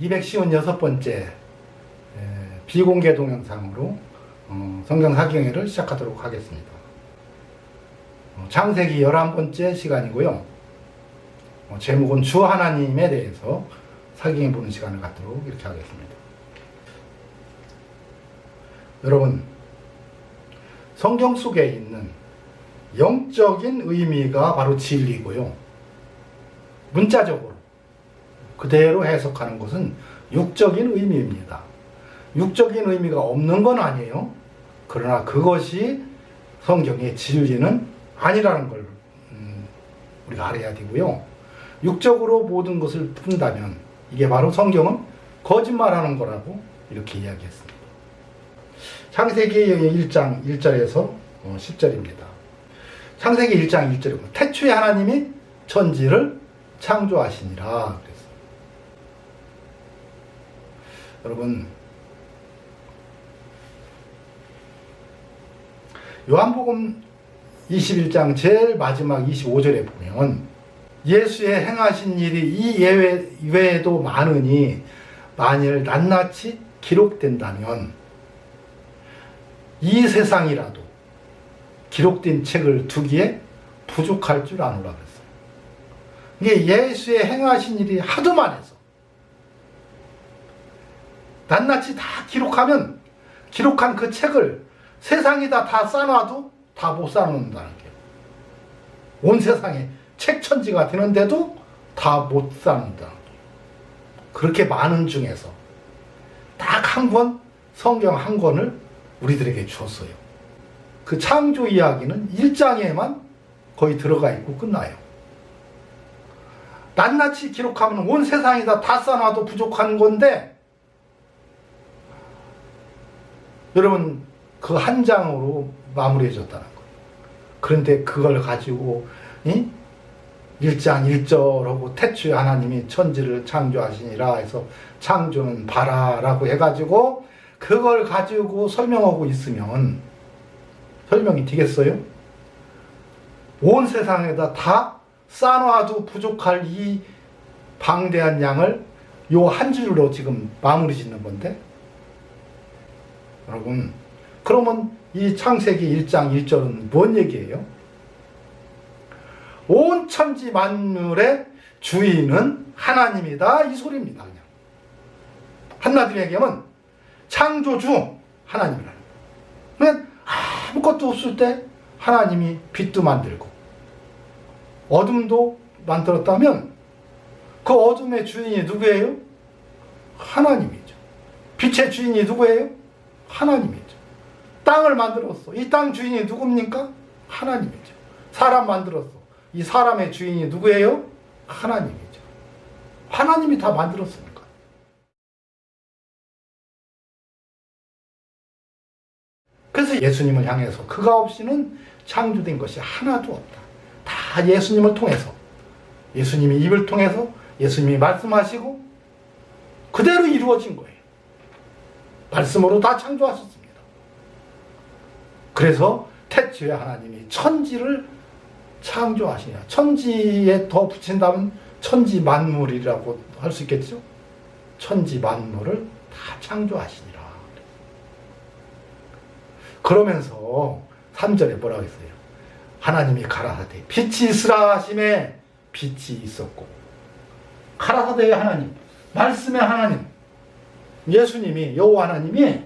256번째 비공개 동영상으로 성경 사경회를 시작하도록 하겠습니다. 창세기 11번째 시간이고요. 제목은 주 하나님에 대해서 사경해 보는 시간을 갖도록 이렇게 하겠습니다. 여러분, 성경 속에 있는 영적인 의미가 바로 진리고요. 문자적으로 그대로 해석하는 것은 육적인 의미입니다. 육적인 의미가 없는 건 아니에요. 그러나 그것이 성경의 진리는 아니라는 걸 우리가 알아야 되고요. 육적으로 모든 것을 푼다면 이게 바로 성경은 거짓말하는 거라고 이렇게 이야기했습니다. 창세기 1장 1절에서 10절입니다. 창세기 1장 1절에 보면 태초에 하나님이 천지를 창조하시니라 그랬어요. 여러분, 요한복음 21장 제일 마지막 25절에 보면 예수의 행하신 일이 이 이외에도 많으니 만일 낱낱이 기록된다면 이 세상이라도 기록된 책을 두기에 부족할 줄 아노라 그랬어요. 이게 예수의 행하신 일이 하도 많아서 낱낱이 다 기록하면 기록한 그 책을 세상에다 다 쌓아놔도 다 못 쌓아놓는다는 게, 온 세상에 책천지가 되는데도 다 못 쌓는다는 게, 그렇게 많은 중에서 딱 한 권, 성경 한 권을 우리들에게 주었어요. 그 창조 이야기는 1장에만 거의 들어가 있고 끝나요. 낱낱이 기록하면 온 세상에다 다 쌓아놔도 부족한 건데, 여러분, 그 한 장으로 마무리해졌다는 거예요. 그런데 그걸 가지고 1장 1절하고 태초에 하나님이 천지를 창조하시니라 해서 창조는 바라라고 해가지고 그걸 가지고 설명하고 있으면 설명이 되겠어요? 온 세상에다 다 쌓아놔도 부족할 이 방대한 양을 요 한 줄로 지금 마무리 짓는 건데, 여러분, 그러면 이 창세기 1장 1절은 뭔 얘기예요? 온 천지 만물의 주인은 하나님이다, 이 소리입니다. 그냥 한마디로 얘기하면 창조주 하나님이라는 거예요. 그러면 아무것도 없을 때 하나님이 빛도 만들고 어둠도 만들었다면 그 어둠의 주인이 누구예요? 하나님이죠. 빛의 주인이 누구예요? 하나님이죠. 땅을 만들었어. 이 땅 주인이 누굽니까? 하나님이죠. 사람 만들었어. 이 사람의 주인이 누구예요? 하나님이죠. 하나님이 다 만들었으니까. 그래서 예수님을 향해서 그가 없이는 창조된 것이 하나도 없다. 다 예수님을 통해서, 예수님이 입을 통해서 예수님이 말씀하시고 그대로 이루어진 거예요. 말씀으로 다 창조하셨습니다. 그래서 태초에 하나님이 천지를 창조하시냐. 천지에 더 붙인다면 천지 만물이라고 할 수 있겠죠. 천지 만물을 다 창조하시니라. 그러면서 3절에 뭐라고 했어요? 하나님이 가라사대 빛이 있으라 하심에 빛이 있었고. 가라사대의 하나님, 말씀의 하나님, 예수님이, 여호와 하나님이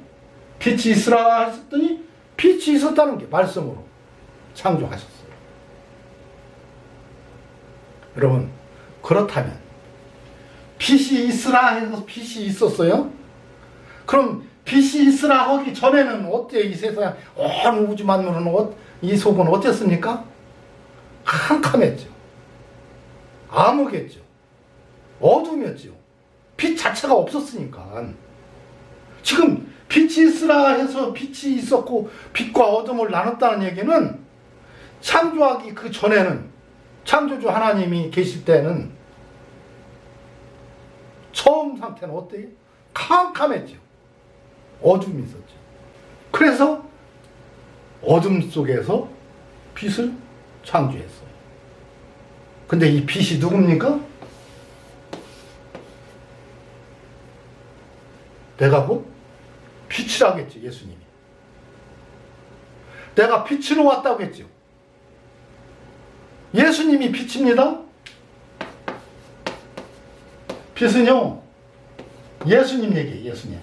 빛이 있으라 하셨더니 빛이 있었다는 게 말씀으로 창조하셨어요. 여러분, 그렇다면 빛이 있으라 해서 빛이 있었어요? 그럼 빛이 있으라 하기 전에는 어때요? 이 세상 온 우주 만물은, 이 속은 어땠습니까? 캄캄했죠. 암흑했죠. 어둠이었죠. 빛 자체가 없었으니까. 지금 빛이 있으라 해서 빛이 있었고 빛과 어둠을 나눴다는 얘기는 창조하기 그 전에는, 창조주 하나님이 계실 때는 처음 상태는 어때요? 캄캄했죠. 어둠이 있었죠. 그래서 어둠 속에서 빛을 창조했어요. 근데 이 빛이 누굽니까? 내가 곧 빛이라고 했죠, 예수님이. 내가 빛으로 왔다고 했죠. 예수님이 빛입니다. 빛은요, 예수님 얘기예요, 예수님.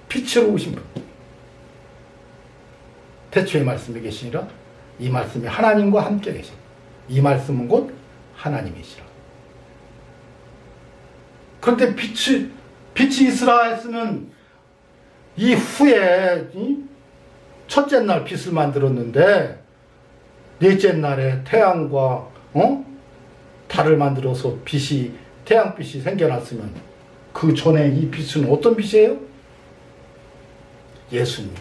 빛으로 오신 분. 태초의 말씀이 계시니라. 이 말씀이 하나님과 함께 계신. 이 말씀은 곧 하나님이시라. 그런데 빛이 있으라 했으면 이후에 첫째 날 빛을 만들었는데 넷째 날에 태양과 달을 만들어서 태양빛이 생겨났으면 그 전에 이 빛은 어떤 빛이에요? 예수님.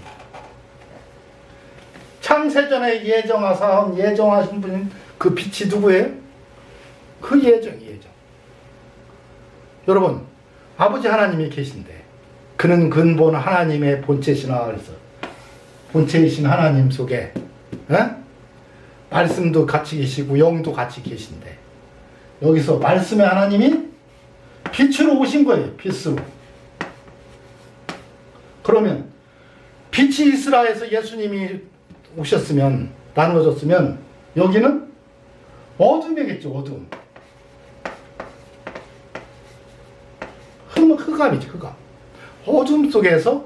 창세전에 예정하신 분인 그 빛이 누구예요? 그 예정. 여러분, 아버지 하나님이 계신데 그는 근본 하나님의 본체시나 그래서 본체이신 하나님 속에 말씀도 같이 계시고 영도 같이 계신데 여기서 말씀의 하나님이 빛으로 오신 거예요. 빛으로. 그러면 빛이 있으라 해서 예수님이 오셨으면, 나누어졌으면 여기는 어둠이겠죠. 어둠. 흑암이지, 흑암. 어둠 속에서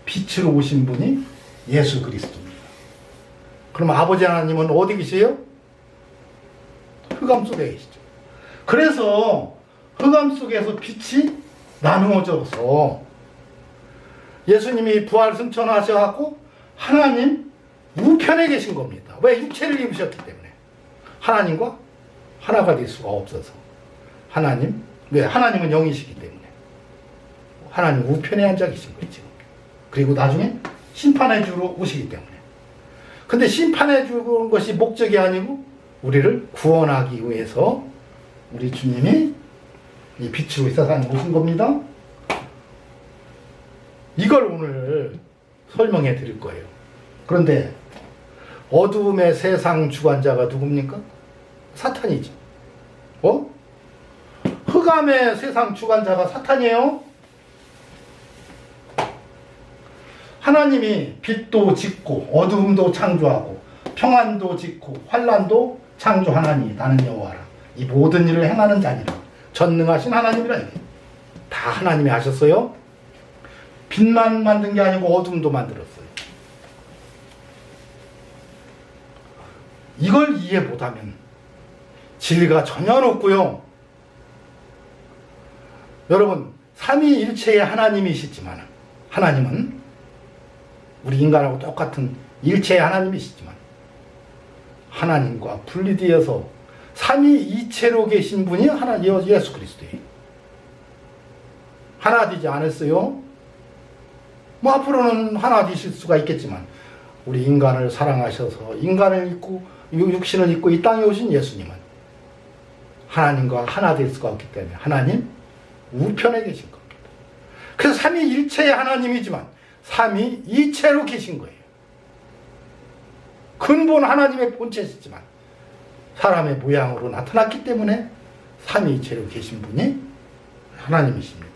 빛으로 오신 분이 예수 그리스도입니다. 그럼 아버지 하나님은 어디 계세요? 흑암 속에 계시죠. 그래서 흑암 속에서 빛이 나누어져서 예수님이 부활 승천하셔갖고 하나님 우편에 계신 겁니다. 왜? 육체를 입으셨기 때문에. 하나님과 하나가 될 수가 없어서. 왜? 하나님은 영이시기 때문에. 하나님 우편에 앉아 계신 거예요, 지금. 그리고 나중에 심판해 주러 오시기 때문에. 근데 심판해 주는 것이 목적이 아니고 우리를 구원하기 위해서 우리 주님이 이 빛으로 이 세상에 오신 겁니다. 이걸 오늘 설명해 드릴 거예요. 그런데 어두움의 세상 주관자가 누굽니까? 사탄이죠. 흑암의 세상 주관자가 사탄이에요. 하나님이 빛도 짓고 어두움도 창조하고 평안도 짓고 환난도 창조하나니 나는 여호와라. 이 모든 일을 행하는 자니라. 전능하신 하나님이라. 이게 다 하나님이 하셨어요. 빛만 만든 게 아니고 어둠도 만들었어요. 이걸 이해 못하면 진리가 전혀 없고요. 여러분, 삼위일체의 하나님이시지만 하나님은 우리 인간하고 똑같은 일체의 하나님이시지만 하나님과 분리되어서 삼위이체로 계신 분이 예수 그리스도예요. 하나 되지 않았어요. 앞으로는 하나 되실 수가 있겠지만 우리 인간을 사랑하셔서 인간을 입고 육신을 입고 이 땅에 오신 예수님은 하나님과 하나 될 수가 없기 때문에 하나님 우편에 계신 겁니다. 그래서 삼위일체의 하나님이지만 삼위이체로 계신 거예요. 근본 하나님의 본체시지만 사람의 모양으로 나타났기 때문에 삼위이체로 계신 분이 하나님이십니다.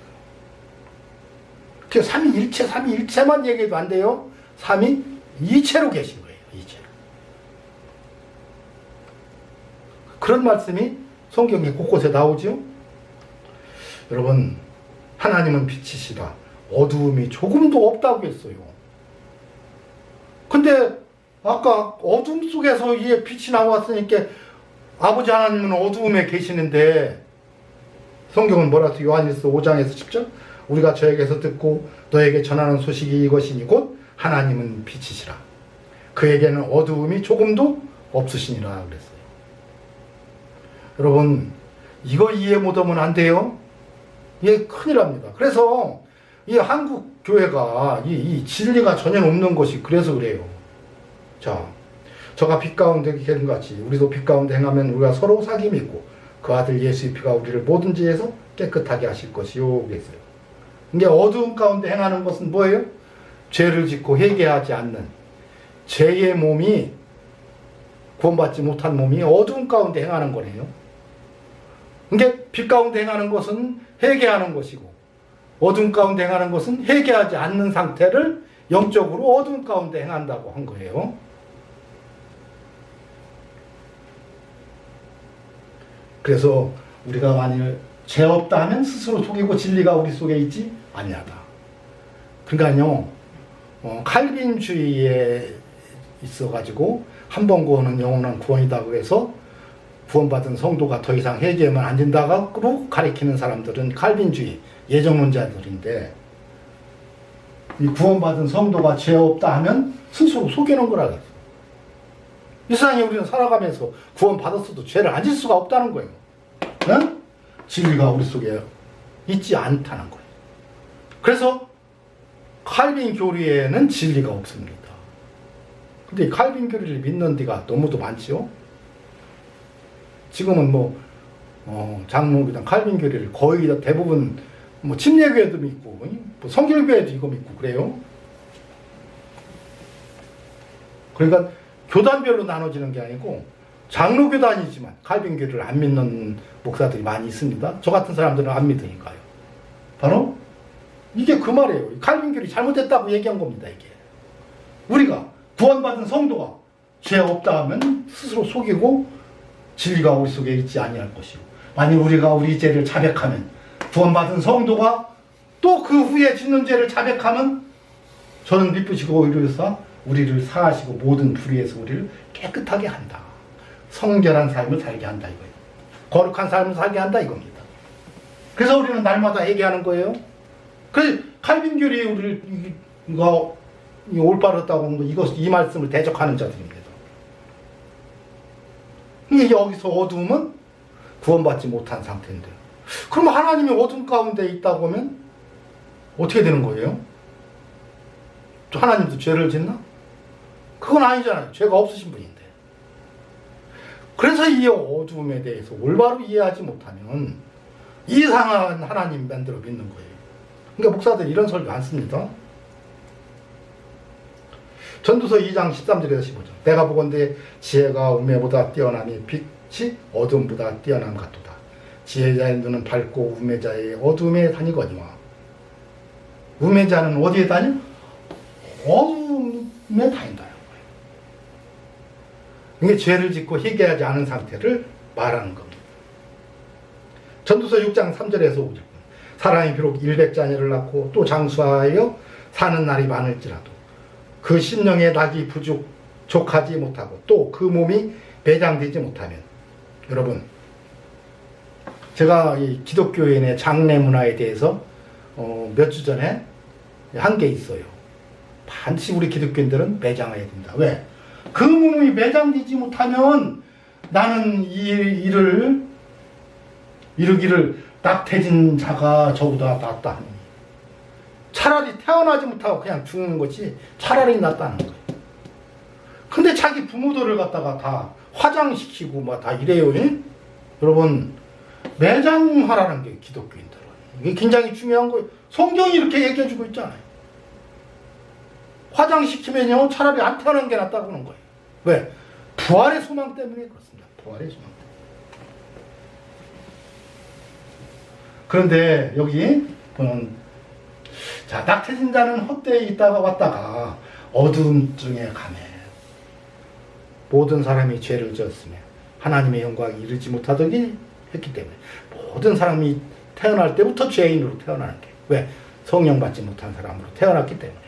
그래서 삼위일체만 얘기해도 안 돼요. 삼위이체로 계신 거예요. 이체로. 그런 말씀이 성경에 곳곳에 나오죠. 여러분, 하나님은 빛이시다. 어두움이 조금도 없다고 했어요. 근데 아까 어둠 속에서 이게 빛이 나왔으니까 아버지 하나님은 어두움에 계시는데 성경은 뭐라 해서 요한일서 5장에서 10절 우리가 저에게서 듣고 너에게 전하는 소식이 이것이니 곧 하나님은 빛이시라. 그에게는 어두움이 조금도 없으시니라 그랬어요. 여러분, 이거 이해 못하면 안 돼요. 이게 큰일 납니다. 그래서 이 한국 교회가 이 진리가 전혀 없는 것이 그래서 그래요. 자, 저가 빛 가운데 계신 같이 우리도 빛 가운데 행하면 우리가 서로 사귐이 있고 그 아들 예수의 피가 우리를 모든 죄에서 깨끗하게 하실 것이요 그랬어요. 이게 어두운 가운데 행하는 것은 뭐예요? 죄를 짓고 회개하지 않는 죄의 몸이, 구원받지 못한 몸이 어두운 가운데 행하는 거네요. 이게 빛 가운데 행하는 것은 회개하는 것이고, 어둠 가운데 행하는 것은 회개하지 않는 상태를 영적으로 어둠 가운데 행한다고 한 거예요. 그래서 우리가 만일 죄 없다 하면 스스로 속이고 진리가 우리 속에 있지 아니하다. 그러니까요, 칼빈주의에 있어가지고 한 번 구원은 영원한 구원이다 그래서 구원받은 성도가 더 이상 회개하면 안 된다고 가리키는 사람들은 칼빈주의 예정론자들인데, 이 구원받은 성도가 죄 없다 하면 스스로 속이는 거라 그랬어요. 이 세상에 우리는 살아가면서 구원받았어도 죄를 안 질 수가 없다는 거예요. 응? 진리가 우리 속에 있지 않다는 거예요. 그래서 칼빈 교리에는 진리가 없습니다. 근데 칼빈 교리를 믿는 데가 너무도 많지요. 지금은 장로교단 칼빈 교리를 거의 다 대부분 침례교회도 믿고 성결교회도 이거 믿고 그래요. 그러니까 교단별로 나눠지는 게 아니고 장로교단이지만 칼빈 교리를 안 믿는 목사들이 많이 있습니다. 저 같은 사람들은 안 믿으니까요. 바로 이게 그 말이에요. 칼빈 교리 잘못됐다고 얘기한 겁니다. 이게 우리가 구원받은 성도가 죄 없다 하면 스스로 속이고 진리가 우리 속에 있지 아니할 것이고, 만일 우리가 우리 죄를 자백하면 구원받은 성도가 또 그 후에 짓는 죄를 자백하면 저는 미쁘시고 이르사 우리를 사하시고 모든 불의에서 우리를 깨끗하게 한다. 성결한 삶을 살게 한다 이거예요. 거룩한 삶을 살게 한다 이겁니다. 그래서 우리는 날마다 얘기하는 거예요. 그래서 칼빈 교리에 우리를 이거 올바르다고 하는 거, 이 말씀을 대적하는 자들입니다. 여기서 어두움은 구원받지 못한 상태인데, 그럼 하나님이 어둠 가운데 있다고 하면 어떻게 되는 거예요? 하나님도 죄를 짓나? 그건 아니잖아요. 죄가 없으신 분인데. 그래서 이 어둠에 대해서 올바로 이해하지 못하면 이상한 하나님 만들어 믿는 거예요. 그러니까 목사들이 이런 설교 안 씁니다. 전도서 2장 13절에서 15절. 내가 보건대 지혜가 우매보다 뛰어나니 빛이 어둠보다 뛰어남 같도다. 지혜자의 눈은 밝고 우매자의 어둠에 다니거니와. 우매자는 어디에 다녀? 어둠에 다닌다는 거예요. 이게 죄를 짓고 회개하지 않은 상태를 말하는 겁니다. 전도서 6장 3절에서 5절. 사람이 비록 100자녀를 낳고 또 장수하여 사는 날이 많을지라도 그 심령의 낙이 부족하지 못하고 또 그 몸이 배장되지 못하면, 여러분, 제가 이 기독교인의 장례 문화에 대해서 몇 주 전에 한 게 있어요. 반드시 우리 기독교인들은 매장해야 된다. 왜? 그 몸이 매장되지 못하면 나는 이 일을 이루기를 낙태진 자가 저보다 낫다 하니, 차라리 태어나지 못하고 그냥 죽는 것이 차라리 낫다는 거예요. 근데 자기 부모들을 갖다가 다 화장시키고 막 다 이래요. 여러분, 매장하라는 게 기독교인들은 이게 굉장히 중요한 거예요. 성경이 이렇게 얘기해주고 있잖아요. 화장시키면요 차라리 안 태어난 게 낫다고 하는 거예요. 왜? 부활의 소망 때문에 그렇습니다. 부활의 소망 때문에. 그런데 여기 보면, 자, 낙태진 자는 헛되이 있다가 왔다가 어두움 중에 가매 모든 사람이 죄를 지었으며 하나님의 영광에 이르지 못하더니 했기 때문에, 모든 사람이 태어날 때부터 죄인으로 태어나는 게, 왜? 성령 받지 못한 사람으로 태어났기 때문에,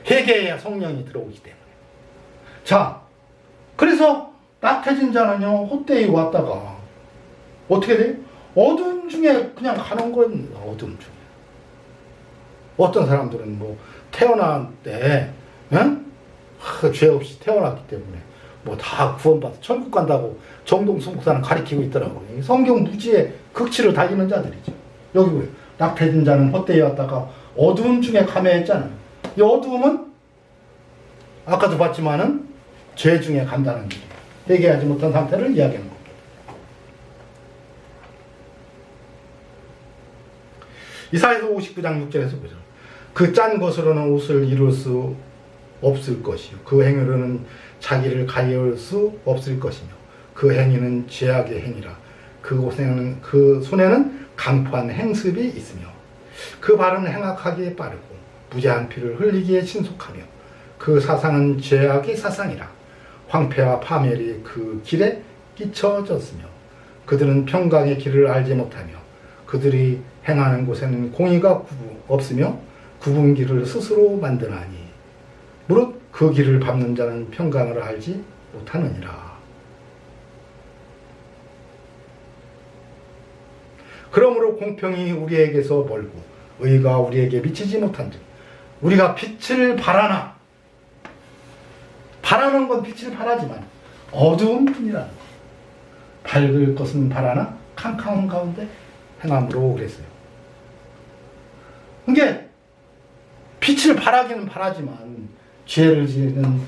회개해야 성령이 들어오기 때문에. 자, 그래서 낙태진 자는요 헛되이 왔다가 어떻게 돼요? 어둠 중에 그냥 가는 겁니다. 어둠 중에. 어떤 사람들은 태어날 때 죄 없이 태어났기 때문에 다 구원받아 천국 간다고 정동수 목사는 가리키고 있더라고요. 성경 무지의 극치를 달리는 자들이죠. 여기 보여요. 낙태진 자는 헛되이 왔다가 어둠 중에 가매했잖아요. 이 어둠은 아까도 봤지만은 죄 중에 간다는 게, 회개하지 못한 상태를 이야기하는 겁니다. 이사야서 59장 6절에서 보죠. 그 짠 것으로는 옷을 이룰 수 없을 것이요 그 행위로는 자기를 가리울 수 없을 것이며 그 행위는 죄악의 행위라 그곳에는 그 손에는 강포한 행습이 있으며 그 발은 행악하기에 빠르고 무죄한 피를 흘리기에 신속하며 그 사상은 죄악의 사상이라 황폐와 파멸이 그 길에 끼쳐졌으며 그들은 평강의 길을 알지 못하며 그들이 행하는 곳에는 공의가 없으며 굽은 길을 스스로 만드나니 무릇 그 길을 밟는 자는 평강을 알지 못하느니라. 그러므로 공평이 우리에게서 멀고 의가 우리에게 미치지 못한즉 우리가 빛을 바라나, 바라는 건 빛을 바라지만 어두운 뿐이라는 것. 밝을 것은 바라나 캄캄한 가운데 행함으로 그랬어요. 그게 빛을 바라기는 바라지만 죄를 지는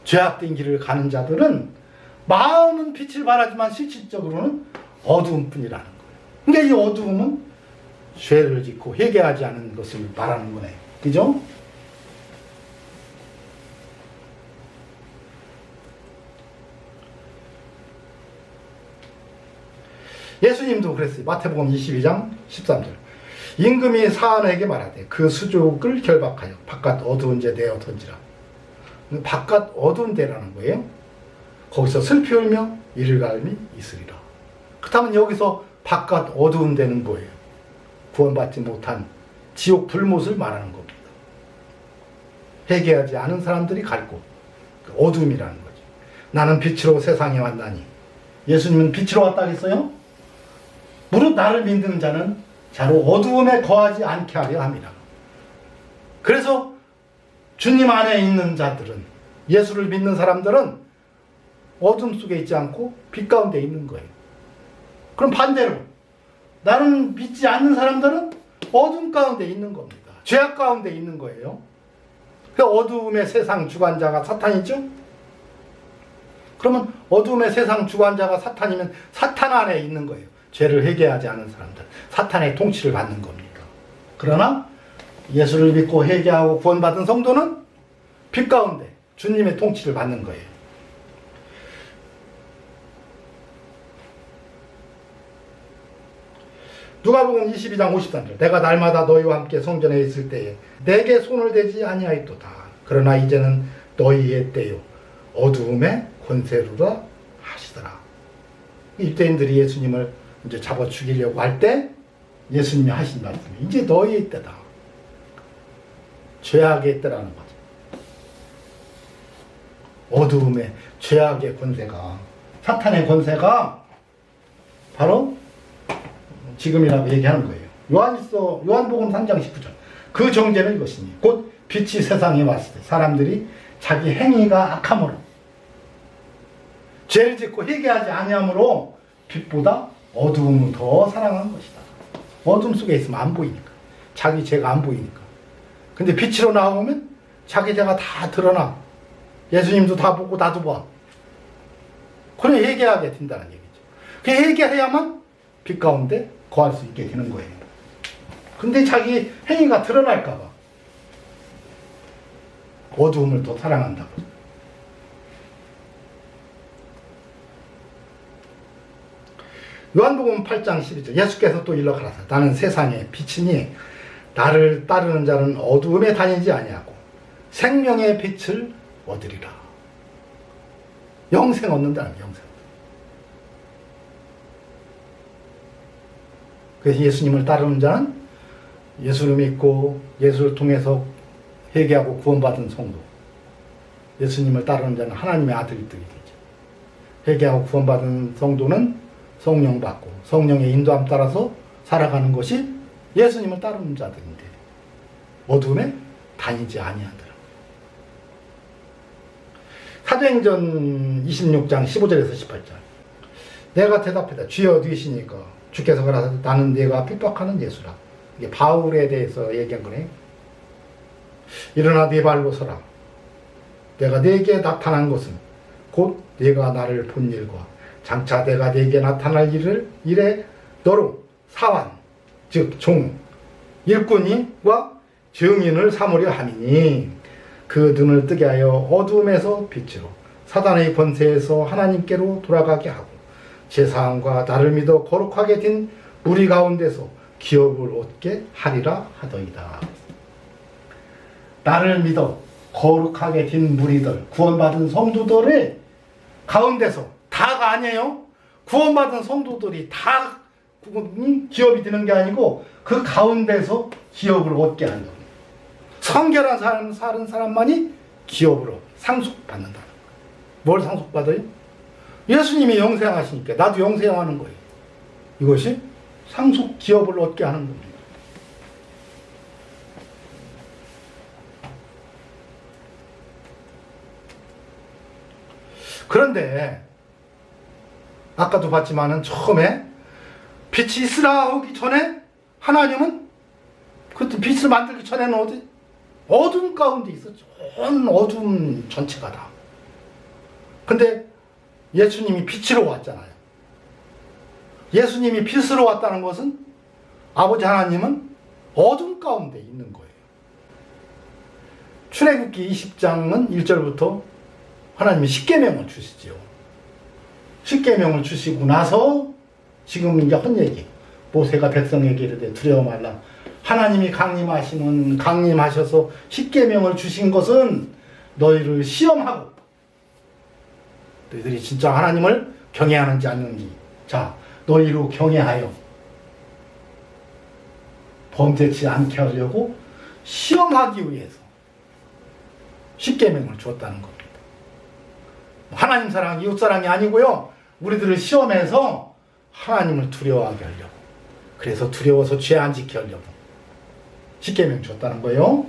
죄악된 길을 가는 자들은 마음은 빛을 바라지만 실질적으로는 어두운 뿐이라는 거예요. 그러니까 이 어두움은 죄를 짓고 회개하지 않은 것을 말하는 거네요. 그죠? 예수님도 그랬어요. 마태복음 22장 13절. 임금이 사안에게 말하되 그 수족을 결박하여 바깥 어두운 데 내어 던지라. 바깥 어두운 데라는 거예요. 거기서 슬피 울며 이를갈미 있으리라. 그렇다면 여기서 바깥 어두운 데는 뭐예요? 구원받지 못한 지옥 불못을 말하는 겁니다. 회개하지 않은 사람들이 갈 곳, 그 어둠이라는 거죠. 나는 빛으로 세상에 왔나니. 예수님은 빛으로 왔다 했어요? 무릇 나를 믿는 자는 자로 어두움에 거하지 않게 하려 함이라. 그래서 주님 안에 있는 자들은, 예수를 믿는 사람들은 어둠 속에 있지 않고 빛 가운데 있는 거예요. 그럼 반대로 나는 믿지 않는 사람들은 어둠 가운데 있는 겁니다. 죄악 가운데 있는 거예요. 그 어두움의 세상 주관자가 사탄이죠? 그러면 어두움의 세상 주관자가 사탄이면 사탄 안에 있는 거예요. 죄를 회개하지 않은 사람들, 사탄의 통치를 받는 겁니다. 그러나 예수를 믿고 회개하고 구원받은 성도는 빛 가운데 주님의 통치를 받는 거예요. 누가복음 22장 53절. 내가 날마다 너희와 함께 성전에 있을 때에 내게 손을 대지 아니하였도다. 그러나 이제는 너희의 때요 어두움의 권세로다 하시더라. 유대인들이 예수님을 이제 잡아 죽이려고 할 때 예수님이 하신 말씀이 이제 너희의 때다. 죄악의 때라는 거죠. 어두움의 죄악의 권세가, 사탄의 권세가 바로 지금이라고 얘기하는 거예요. 요한복음 3장 19절. 그 정죄는 이것이니 곧 빛이 세상에 왔을 때 사람들이 자기 행위가 악함으로 죄를 짓고 회개하지 아니함으로 빛보다 어두움을 더 사랑한 것이다. 어둠 속에 있으면 안 보이니까. 자기 죄가 안 보이니까. 근데 빛으로 나오면 자기 죄가 다 드러나. 예수님도 다 보고 나도 봐. 그래 회개하게 된다는 얘기죠. 그 회개해야만 빛 가운데 거할 수 있게 되는 거예요. 근데 자기 행위가 드러날까 봐 어두움을 더 사랑한다고. 요한복음 8장 12절. 예수께서 또 일러 가라사 나는 세상의 빛이니 나를 따르는 자는 어두움에 다니지 아니하고 생명의 빛을 얻으리라. 영생 얻는다는 거예요. 영생. 그래서 예수님을 따르는 자는 예수를 믿고 예수를 통해서 회개하고 구원받은 성도, 예수님을 따르는 자는 하나님의 아들들이 되죠. 회개하고 구원받은 성도는 성령 받고 성령의 인도함 따라서 살아가는 것이 예수님을 따르는 자들인데 어둠에 다니지 아니하더라. 사도행전 26장 15절에서 18절. 내가 대답했다. 주여 어디 계시니까? 주께서 가라사대 나는 네가 핍박하는 예수라. 이게 바울에 대해서 얘기한 거네. 일어나 네 발로 서라. 내가 네게 나타난 것은 곧 네가 나를 본 일과 장차 내가 네게 나타날 일에 너로 사환 즉 종 일꾼이와 증인을 삼으려 함이니 그 눈을 뜨게 하여 어두움에서 빛으로 사단의 권세에서 하나님께로 돌아가게 하고 제사함과 나를 믿어 거룩하게 된 무리 가운데서 기업을 얻게 하리라 하더이다. 나를 믿어 거룩하게 된 무리들, 구원받은 성도들의 가운데서, 다가 아니에요. 구원받은 성도들이 다 기업이 되는 게 아니고 그 가운데서 기업을 얻게 하는 겁니다. 성결한 사는 사람만이 기업으로 상속받는다. 뭘 상속받아요? 예수님이 영생하시니까 나도 영생하는 거예요. 이것이 상속 기업을 얻게 하는 겁니다. 그런데 아까도 봤지만은 처음에 빛이 있으라 하기 전에 하나님은 그때 빛을 만들기 전에는 어디? 어둠 가운데 있었죠. 온 어둠 전체가 다. 근데 예수님이 빛으로 왔잖아요. 예수님이 빛으로 왔다는 것은 아버지 하나님은 어둠 가운데 있는 거예요. 출애굽기 20장은 1절부터 하나님이 십계명을 주시죠. 십계명을 주시고 나서 지금 이제 헛 얘기. 모세가 백성에게 이르되 두려워 말라. 하나님이 강림하셔서 십계명을 주신 것은 너희를 시험하고 너희들이 진짜 하나님을 경외하는지 아닌지, 자, 너희로 경외하여 범죄치 않게 하려고 시험하기 위해서 십계명을 주었다는 겁니다. 하나님 사랑, 이웃 사랑이 아니고요. 우리들을 시험해서 하나님을 두려워하게 하려고. 그래서 두려워서 죄 안 지게 하려고 십계명 줬다는 거예요.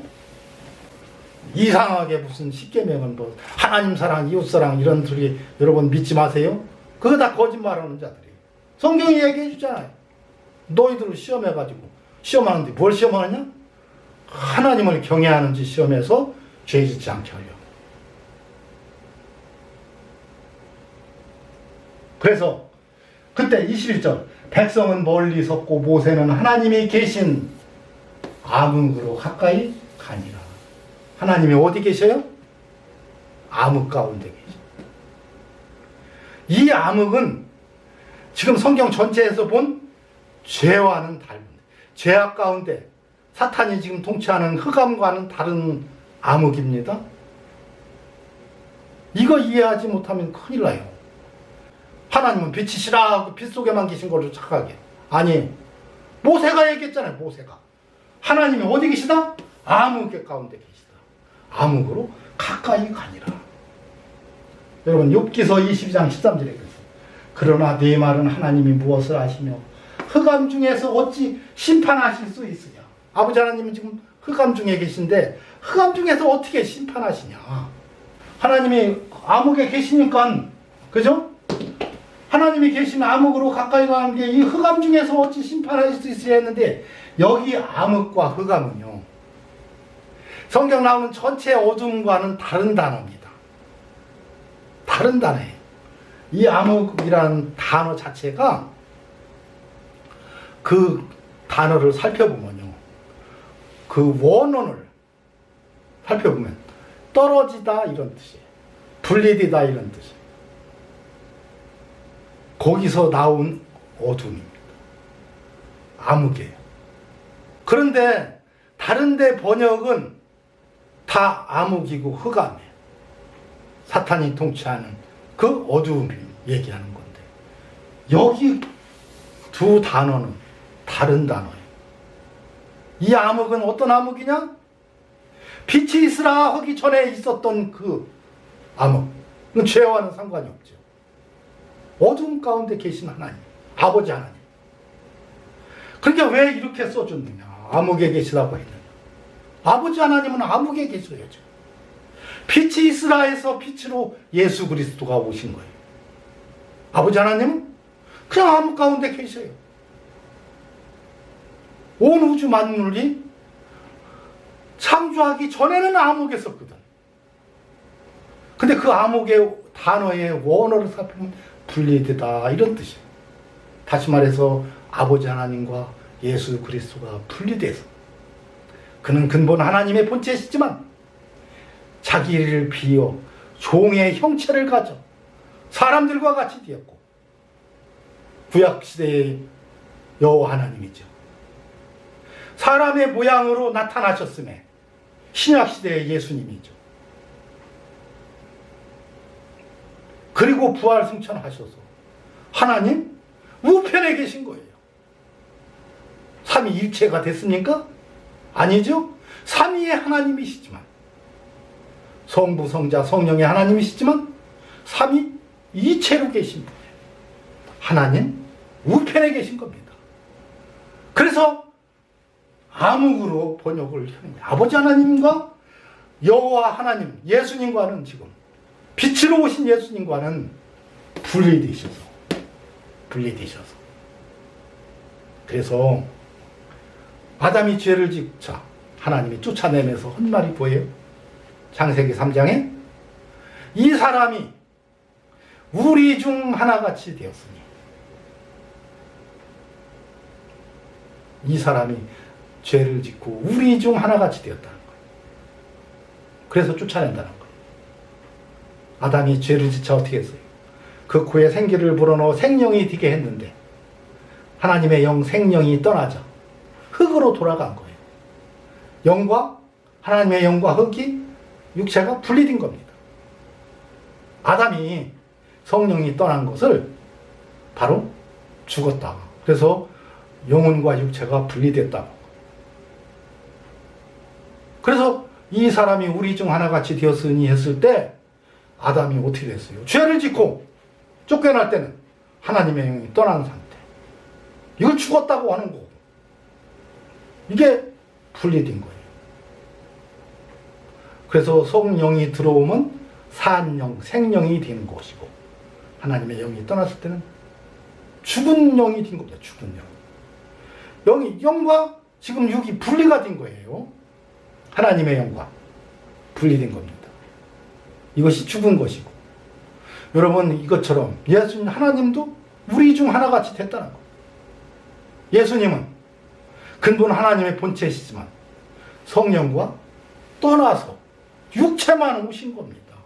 이상하게 무슨 십계명은 뭐 하나님 사랑, 이웃 사랑 이런 소리 여러분 믿지 마세요. 그거 다 거짓말하는 자들이에요. 성경이 얘기해 주잖아요. 너희들을 시험해가지고 시험하는데 뭘 시험하느냐? 하나님을 경외하는지 시험해서 죄 짓지 않게 하려고. 그래서 그때 21절 백성은 멀리 섰고 모세는 하나님이 계신 암흑으로 가까이 가니라. 하나님이 어디 계셔요? 암흑 가운데 계셔. 이 암흑은 지금 성경 전체에서 본 죄와는 다른, 죄악 가운데 사탄이 지금 통치하는 흑암과는 다른 암흑입니다. 이거 이해하지 못하면 큰일 나요. 하나님은 빛이시라 하고 빛 속에만 계신 걸로 착각해. 아니, 모세가 얘기했잖아요. 모세가 하나님이 어디 계시다? 암흑 가운데 계시다. 암흑으로 가까이 가니라. 여러분 욥기서 22장 13절에 그랬어요. 그러나 네 말은 하나님이 무엇을 아시며 흑암 중에서 어찌 심판하실 수 있으냐. 아버지 하나님은 지금 흑암 중에 계신데 흑암 중에서 어떻게 심판하시냐. 하나님이 암흑에 계시니까, 그죠? 하나님이 계신 암흑으로 가까이 가는 게 이 흑암 중에서 어찌 심판하실 수 있으냐 했는데, 여기 암흑과 흑암은요, 성경 나오는 전체 어둠과는 다른 단어입니다. 다른 단어예요. 이 암흑이라는 단어 자체가 그 단어를 살펴보면요, 그 원어를 살펴보면 떨어지다 이런 뜻이에요. 분리되다 이런 뜻이에요. 거기서 나온 어둠입니다. 암흑이에요. 그런데 다른 데 번역은 다 암흑이고 흑암이에요. 사탄이 통치하는 그 어두움을 얘기하는 건데, 여기 두 단어는 다른 단어예요. 이 암흑은 어떤 암흑이냐? 빛이 있으라 하기 전에 있었던 그 암흑. 그건 죄와는 상관이 없죠. 어둠 가운데 계신 하나님, 아버지 하나님. 그러니까 왜 이렇게 써줬느냐? 암흑에 계시다고 했느냐? 아버지 하나님은 암흑에 계셔야죠. 빛이 있으라 해서 빛으로 예수 그리스도가 오신 거예요. 아버지 하나님은 그냥 암흑 가운데 계셔요. 온 우주 만물이 창조하기 전에는 암흑에 있었거든. 근데 그 암흑의 단어의 원어를 살펴보면 분리되다 이런 뜻이에요. 다시 말해서 아버지 하나님과 예수 그리스도가 분리돼서, 그는 근본 하나님의 본체시지만 자기를 비어 종의 형체를 가져 사람들과 같이 되었고, 구약시대의 여호와 하나님이죠. 사람의 모양으로 나타나셨음에 신약시대의 예수님이죠. 그리고 부활 승천하셔서 하나님 우편에 계신 거예요. 삼위일체가 됐습니까? 아니죠. 삼위의 하나님이시지만, 성부, 성자, 성령의 하나님이시지만 삼위이체로 계신 분이에요. 하나님 우편에 계신 겁니다. 그래서 암흑으로 번역을 하는 거예요. 아버지 하나님과 여호와 하나님, 예수님과는 지금 빛으로 오신 예수님과는 분리되셔서 그래서 아담이 죄를 짓자 하나님이 쫓아내면서 한 말이 뭐예요? 창세기 3장에 이 사람이 우리 중 하나같이 되었으니, 이 사람이 죄를 짓고 우리 중 하나같이 되었다는 거예요. 그래서 쫓아낸다는 거예요. 아담이 죄를 짓자 어떻게 했어요? 그 코에 생기를 불어넣어 생명이 되게 했는데 하나님의 영 생명이 떠나자 흙으로 돌아간 거예요. 영과 하나님의 영과 흙이 육체가 분리된 겁니다. 아담이 성령이 떠난 것을 바로 죽었다. 그래서 영혼과 육체가 분리됐다. 그래서 이 사람이 우리 중 하나같이 되었으니 했을 때 아담이 어떻게 됐어요? 죄를 짓고 쫓겨날 때는 하나님의 영이 떠난 상태. 이걸 죽었다고 하는 거고, 이게 분리된 거예요. 그래서 성령이 들어오면 산영, 생명이 되는 것이고, 하나님의 영이 떠났을 때는 죽은 영이 된 겁니다. 죽은 영. 영과 지금 육이 분리가 된 거예요. 하나님의 영과 분리된 겁니다. 이것이 죽은 것이고, 여러분 이것처럼 예수님 하나님도 우리 중 하나같이 됐다는 거예요. 예수님은 근본 하나님의 본체시지만 성령과 떠나서 육체만 오신 겁니다.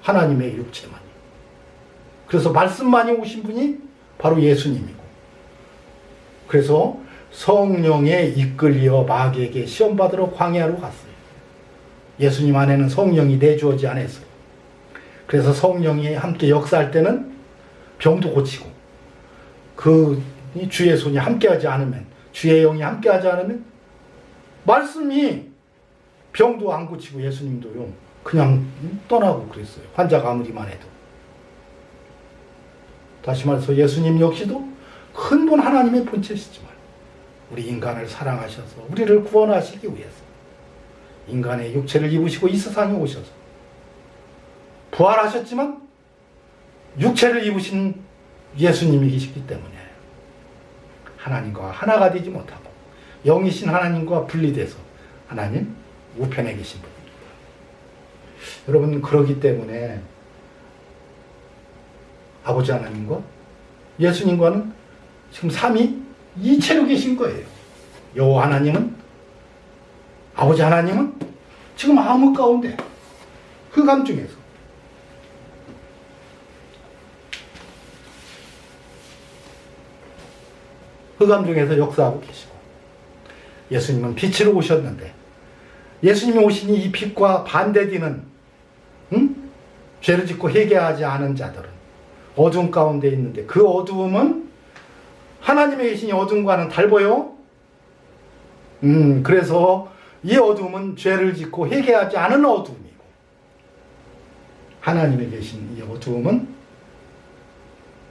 하나님의 육체만이. 그래서 말씀만이 오신 분이 바로 예수님이고, 그래서 성령에 이끌려 마귀에게 시험받으러 광야로 갔어요. 예수님 안에는 성령이 내주어지 않았어요. 그래서 성령이 함께 역사할 때는 병도 고치고, 그 주의 손이 함께하지 않으면, 주의 영이 함께하지 않으면 말씀이 병도 안 고치고 예수님도요 그냥 떠나고 그랬어요. 환자가 아무리만 해도. 다시 말해서 예수님 역시도 근본 하나님의 본체시지만 우리 인간을 사랑하셔서 우리를 구원하시기 위해서 인간의 육체를 입으시고 이 세상에 오셔서 부활하셨지만 육체를 입으신 예수님이시기 때문에 하나님과 하나가 되지 못하고 영이신 하나님과 분리돼서 하나님 우편에 계신 분입니다. 여러분, 그러기 때문에 아버지 하나님과 예수님과는 지금 삼위 이체로 계신 거예요. 여호와 하나님은, 아버지 하나님은 지금 암흑 가운데 흑암 중에서 역사하고 계시고, 예수님은 빛으로 오셨는데 예수님이 오시니 이 빛과 반대되는 죄를 짓고 회개하지 않은 자들은 어둠 가운데 있는데, 그 어두움은 하나님에 계신 이 어둠과는 달라요. 그래서 이 어둠은 죄를 짓고 회개하지 않은 어둠이고, 하나님에 계신 이 어둠은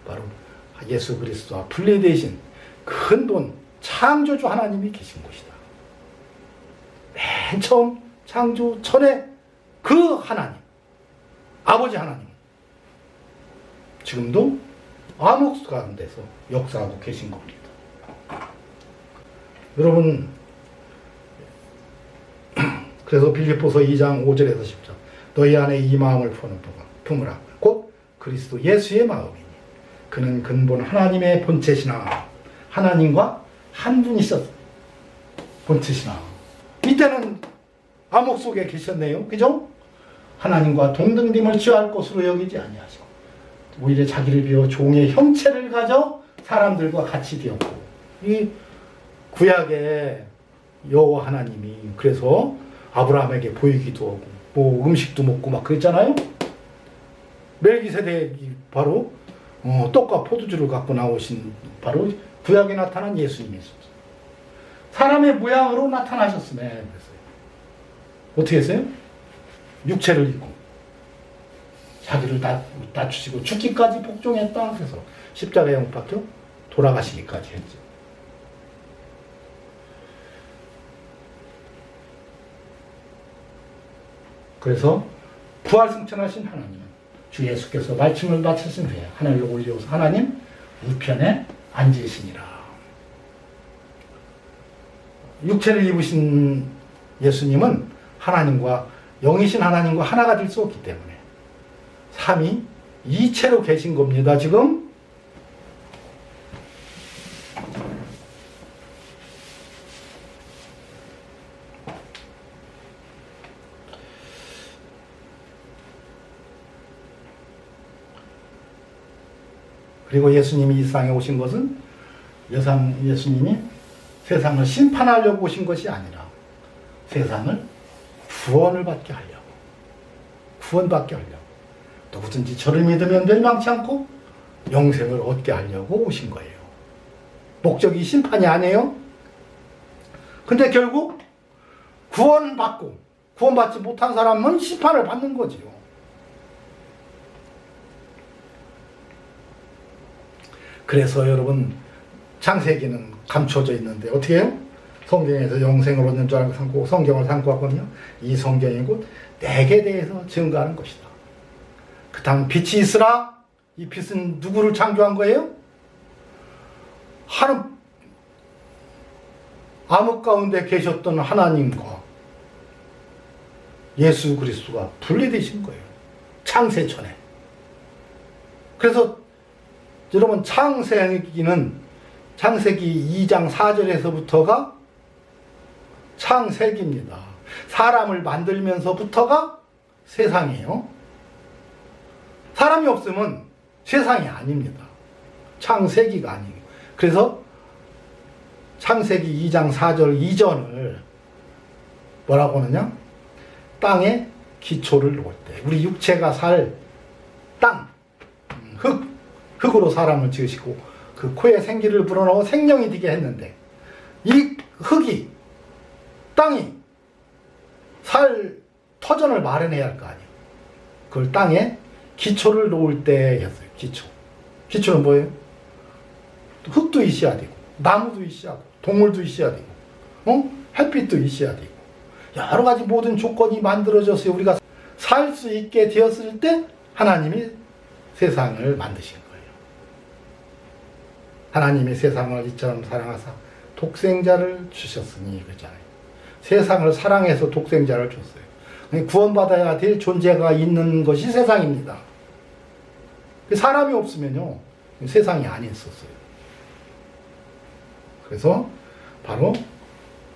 바로 예수 그리스도와 분리되신 근본 창조주 하나님이 계신 곳이다. 맨 처음 창조 전에 그 하나님, 아버지 하나님 지금도 암흑 가운데서 역사하고 계신 겁니다. 여러분, 그래서 빌립보서 2장 5절에서 10절 너희 안에 이 마음을 품으라. 곧 그리스도 예수의 마음이니 그는 근본 하나님의 본체시나, 하나님과 한 분이셨어. 본체시나. 이때는 암흑 속에 계셨네요. 그죠? 하나님과 동등됨을 취할 것으로 여기지 아니하시고 오히려 자기를 비워 종의 형체를 가져 사람들과 같이 되었고, 이 구약의 여호와 하나님이 그래서 아브라함에게 보이기도 하고 뭐 음식도 먹고 막 그랬잖아요. 멜기세덱이 바로 떡과 포도주를 갖고 나오신 바로 구약에 나타난 예수님이었어요. 사람의 모양으로 나타나셨음에 그랬어요. 어떻게 했어요? 육체를 입고 자기를 낮추시고 죽기까지 복종했다. 그래서 십자가에 못 박혀 돌아가시기까지 했죠. 그래서 부활승천하신 하나님은 주 예수께서 말씀을 마치신 후에 하늘로 올려서 하나님 우편에 앉으시니라. 육체를 입으신 예수님은 하나님과 영이신 하나님과 하나가 될 수 없기 때문에 삼위 이체로 계신 겁니다. 지금 그리고 예수님이 이 세상에 오신 것은 예수님이 세상을 심판하려고 오신 것이 아니라 세상을 구원을 받게 하려고, 구원받게 하려고, 누구든지 저를 믿으면 멸망치 않고 영생을 얻게 하려고 오신 거예요. 목적이 심판이 아니에요. 근데 결국 구원받고 구원받지 못한 사람은 심판을 받는 거지요. 그래서 여러분 창세기는 감춰져 있는데 어떻게 해요? 성경에서 영생을 얻는 줄 알고 삼고 성경을 삼고 하거든요. 이 성경이 곧 내게 대해서 증거하는 것이다. 그 다음 빛이 있으라. 이 빛은 누구를 창조한 거예요? 하늘 암흑 가운데 계셨던 하나님과 예수 그리스도가 분리되신 거예요. 창세전에. 그래서 여러분 창세기는 창세기 2장 4절에서부터가 창세기입니다. 사람을 만들면서부터가 세상이에요. 사람이 없으면 세상이 아닙니다. 창세기가 아니에요. 그래서 창세기 2장 4절 이전을 뭐라고 하느냐? 땅에 기초를 놓을 때 우리 육체가 살 땅, 흙으로 사람을 지으시고 그 코에 생기를 불어넣어 생명이 되게 했는데 이 흙이 땅이 살 터전을 마련해야 할 거 아니에요. 그걸 땅에 기초를 놓을 때였어요. 기초는 뭐예요? 흙도 있어야 되고 나무도 있어야 되고 동물도 있어야 되고 햇빛도 있어야 되고 여러 가지 모든 조건이 만들어져서 우리가 살 수 있게 되었을 때 하나님이 세상을 만드신 거예요. 하나님이 세상을 이처럼 사랑하사 독생자를 주셨으니 그렇잖아요. 세상을 사랑해서 독생자를 줬어요. 구원받아야 될 존재가 있는 것이 세상입니다. 사람이 없으면요 세상이 아니었어요. 그래서 바로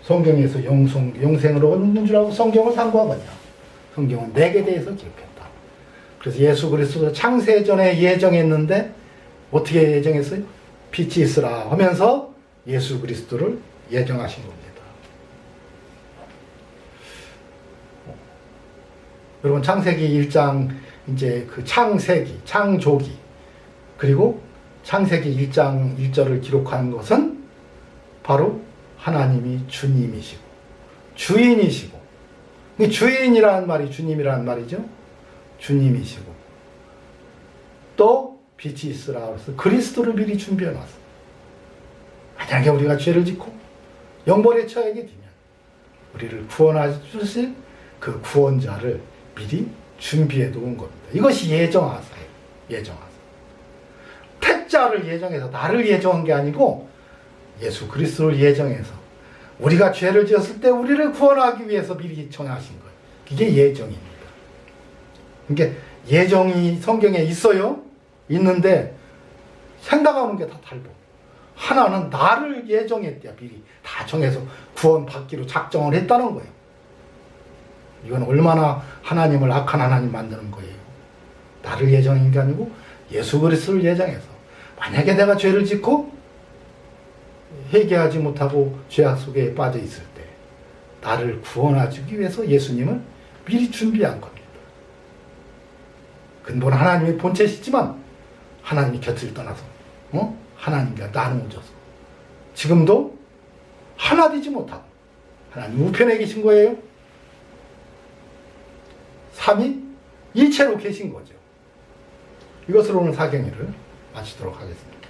성경에서 영생을 얻는 줄 알고 성경을 상고하거든요. 성경은 내게 대해서 기록했다. 그래서 예수 그리스도 창세전에 예정했는데 어떻게 예정했어요? 빛이 있으라 하면서 예수 그리스도를 예정하신 겁니다. 여러분 창세기 1장 이제 그 창세기, 창조기 그리고 창세기 1장 1절을 기록한 것은 바로 하나님이 주님이시고 주인이시고 주인이라는 말이 주님이라는 말이죠. 주님이시고 또 빛이 있으라 그래서 그리스도를 미리 준비해 놨어요. 만약에 우리가 죄를 짓고 영벌에 처하게 되면 우리를 구원하실 그 구원자를 미리 준비해 놓은 겁니다. 이것이 예정하사예요. 예정하사. 택자를 예정해서 나를 예정한 게 아니고 예수 그리스도를 예정해서 우리가 죄를 지었을 때 우리를 구원하기 위해서 미리 정하신 거예요. 그게 예정입니다. 그러니까 예정이 성경에 있어요. 있는데 생각하는 게 다 달라. 하나는 나를 예정했대요. 미리 다 정해서 구원받기로 작정을 했다는 거예요. 이건 얼마나 하나님을 악한 하나님 만드는 거예요. 나를 예정한 게 아니고 예수 그리스도를 예정해서, 만약에 내가 죄를 짓고 회개하지 못하고 죄악 속에 빠져 있을 때 나를 구원하기 위해서 예수님을 미리 준비한 겁니다. 근본 하나님의 본체시지만 하나님이 곁을 떠나서 하나님과 나누어져서 지금도 하나 되지 못하고 하나님 우편에 계신 거예요. 삼위 일체로 계신 거죠. 이것으로 오늘 사경일을 마치도록 하겠습니다.